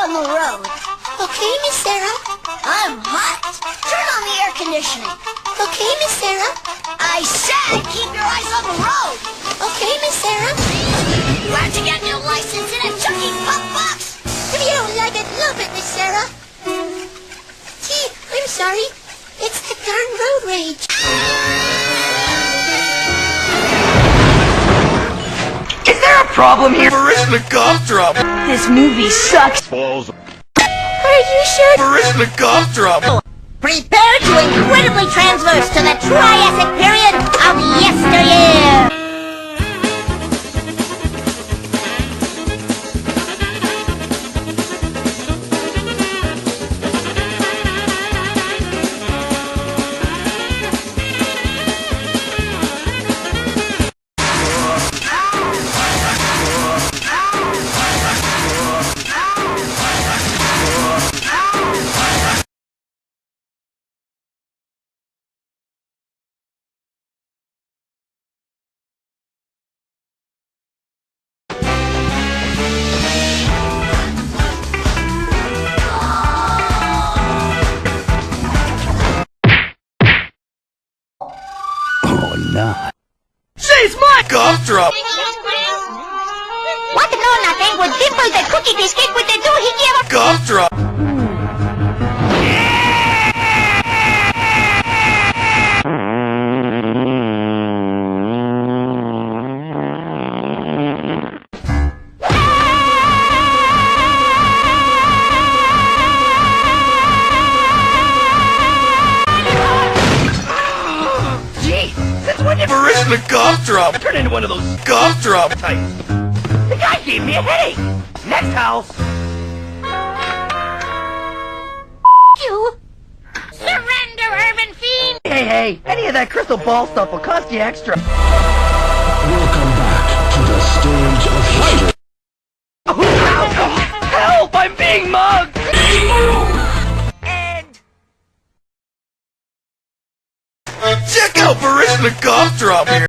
on the road. Okay, Miss Sarah. I'm hot. Turn on the air conditioning. Okay, Miss Sarah. I said keep your eyes on the road. Okay, Miss Sarah. Glad you got your license in a Chucky Pup Box. If you don't like it, love it, Miss Sarah. Gee, I'm sorry. It's the darn road rage. Is there a problem here? Farris the Cough Drop. This movie sucks. Balls. Are you sure? Farris the Cough Drop. Prepare to incredibly transverse to the Triassic period of yesteryear. She's my cough drop. What no nothing would dimple the cookie biscuit with the doohickey Cough drop. Farris the Cough Drop. Turn into one of those cough drop types. The guy gave me a headache. Next house. You. Surrender, urban fiend! Hey, any of that crystal ball stuff will cost you extra. Welcome back to the stage of history. Help! I'm being mugged! Check out Farris the Cough Drop here.